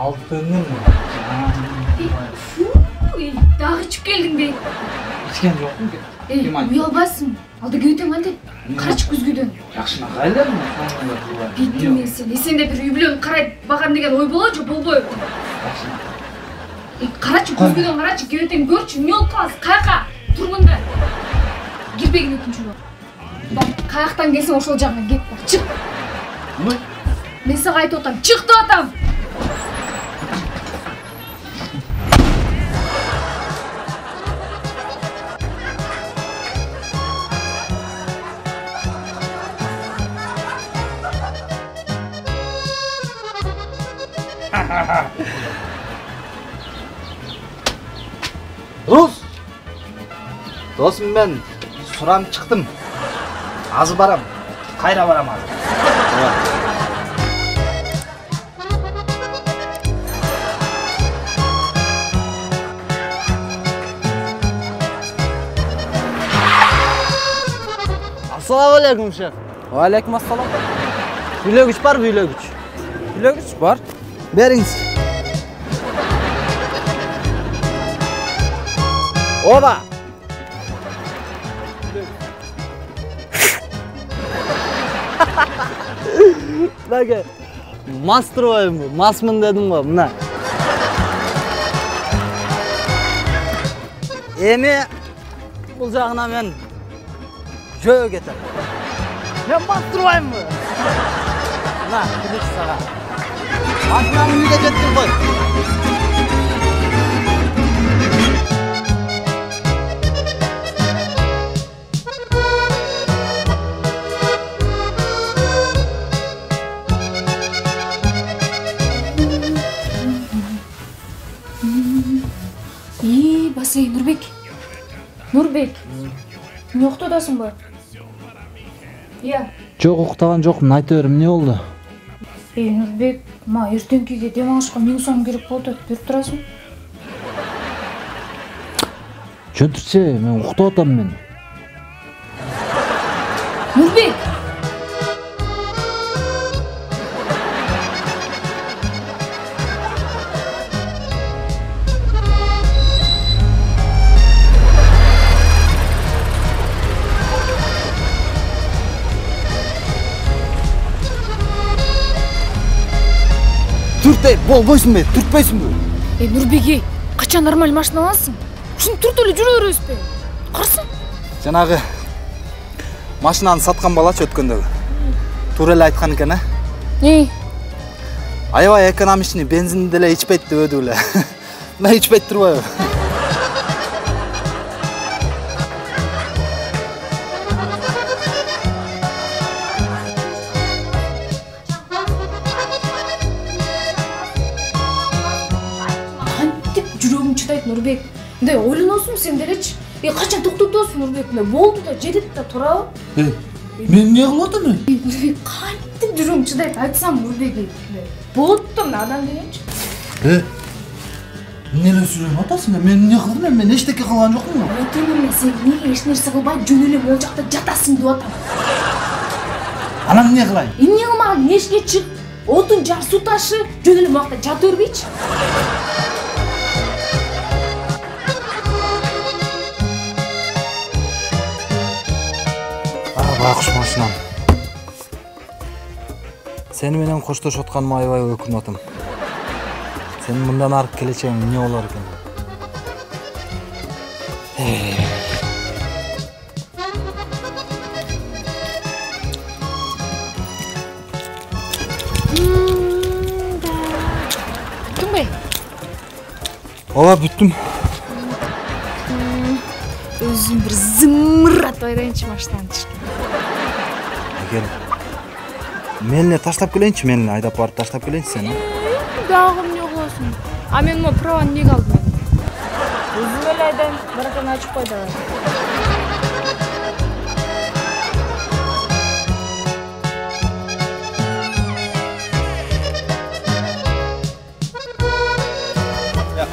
алтыным. Дагы ичип келдиң бе? Ичкен жокмун ке? Уялбайсың. Алда кебетең кантип? Карачы күзгүдөн. Жакшына кайлармы? Биттим мен сен. Сенде бир үй бүлөнү карайт багам деген ой болобу же болбойбу? Жакшына. Карачы күзгүдөн карачы кебетең көрчү. Эмне болуп каласың? Каяка? Тур мында. Кирбегин өкүнчү бар. Каяктан келсең ошол жагына кет. Чык. Мен сага айтып атам. Чык деп атам. Rus! Dostum ben suram çıktım. Az baram. Kayra baram az. Assalamualaikum şef. Aleykümselam. Büyülögüç var büyülögüç. Büyülögüç var. Beriniz. Oba. Bak master oyum bu. Masmın dedim bu. Buna. Emi bulacağına ben jö getir. Ben master oyum bu. Na, kılıç sana. Makinanı müge getir koy. Басый, Нурбек. Нурбек. Эмне уктадасыңбы? Иә. Жок, уктаган жокмун. Айта бер, эмне болду? Нурбек, ма эртеңкиге дем алышка 1000 сом керек болду. Берип турасың? Жөнтүрчү, мен уктап атам мен. Нурбек! Türtey, bolboysun be, türtpeysin bu. Нурбеги, качан нормаль машина аласың? Ушуну түртүп эле жүрө беребизби? Карасың? Жанагы машинаны саткан балачы өткөндөгү. Туура эле айткан экен, а? Аябай экономичный, бензин деле ичпейт деп өдү эле. Мына ичпейт турбайбы? Нурбек, мындай ойлоносуң сен делечи. Качан токтотосуң Нурбек? Болду да, жетет да, турабы? Мен эмне кылып атам? Нурбек, кантип жүрөгүм чыдайт айтсам Нурбек. Болот да мына адам дегенчи. Эмне эле сүйлөп атасың? Мен эмне кылдым? Мен эчтеке кылган жокмун. Отурмун, сен эмнеге эч нерсе кылбай жөн эле могул жакта жатасың деп атам. Анан эмне кылайын? Эмне кылмаган, эшикке чык, отун жар, суу ташы, жөн эле могул жакта жата бербейчи. Байкуш машинам. Сени менен коштошуп атканыма аябай өкүнүп атам. Сенин мындан аркы келечегиң эмне болор экен? Бүттүң бе? Ооба, бүттүм. Өзүм бир зымыратып айдайынчы машинаны түшкөн. Мен эле таштап келейинчи, мен айдап барып таштап келейинчи сени. Дагы эмне кыласың? А мен могу праваны эмнеге алдым? Өзүм эле айдайм, бараканы ачып кой давай.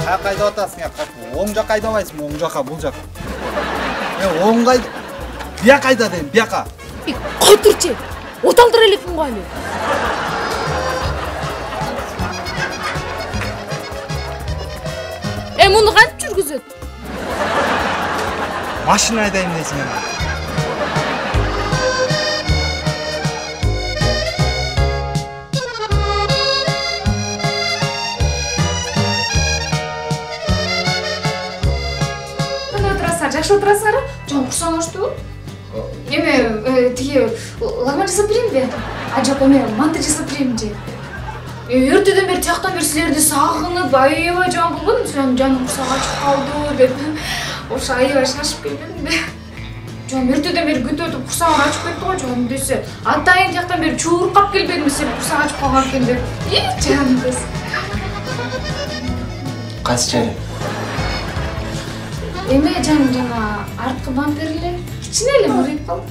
Каяка айдап атасың? Оң жака айдабайсың, оң жака, бул жака. Оң кайда? Бияка айда дейм, бияка. Котурчу. Оталдыр элекин го эле. Муну кантип жүргүзөт? Машина айдайм дейсиң эми. Жакшы отурасыңар? Жон курсаң ачтыбы? Эме тиги лагман жасап берейинби? Жок, эме манты жасап берейин же. Эртеден бери тияктан бери силерди сагынып, аябай жаман болгон. Сен жаным курсак ачып калды деп. Ошо аябай шашып келдим. Жон эртеден бери күтүп курсагым ачып кетти го жон десе. Атайын тияктан бери чуркап келбедимби сен курсак ачып калган экен деп. Жаным десе. Кайсы жери? Эме жаным жана арткы бампер эле кичине эле мырыйып калды.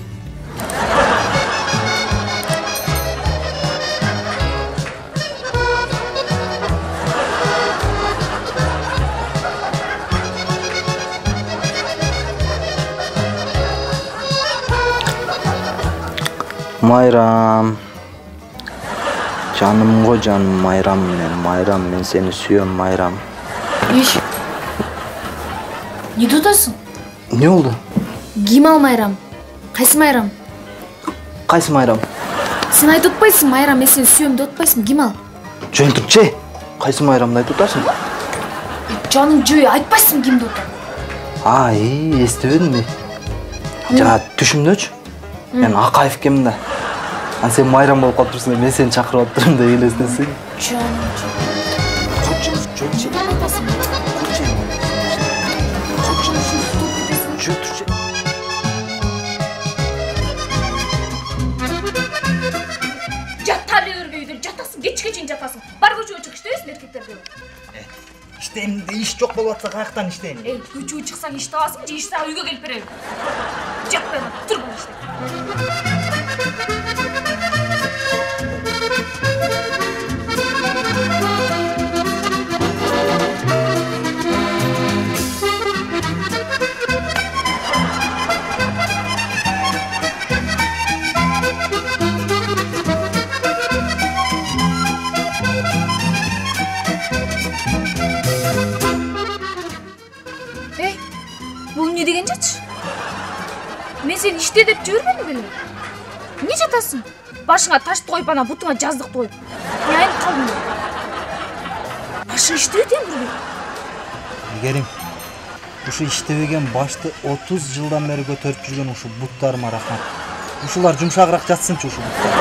Майрам. Жаным го жаным, Майрам, мен сени сүйөм, Майрам. Иш. Не тутасың? Не болду? Ким ал Майрам? Кайсы Майрам? Кайсы Майрам? Сен айтып атпайсың Майрам, мен сени сүйөм деп атпайсың, ким ал? Жөн турчу. Кайсы Майрамды айтып атасың? Жаным жөө айтпайсың кимди атат. Эстебедимби? Жана түшүмдөчү. Мен Акаев экенмин да. Сен Майрам болуп калыптырсың, мен сени чакырып атырмын да элестенсең. Жаным. Кечке чейин жатасың. Бар көчөгө чык иштебесиң эркектерге. Иштейм, иш жок болуп атса каяктан иштейм? Көчөгө чыксаң иш табасың, же иш сага үйгө келип берем. Жак бер, тур бул иште. Не деген жатшы? Мен сен иште деп жибербедим беле? Эмне жатасың? Башыңа ташты коюп, ана бутуңа жаздык коюп. Мен айнып калдым. Башың иштебейт эмне? Эгерим ушу иштебеген башты 30 жылдан бери көтөрүп жүргөн ушу буттарыма рахмат. Ушулар жумшагыраак жатсынчы ушу буттар.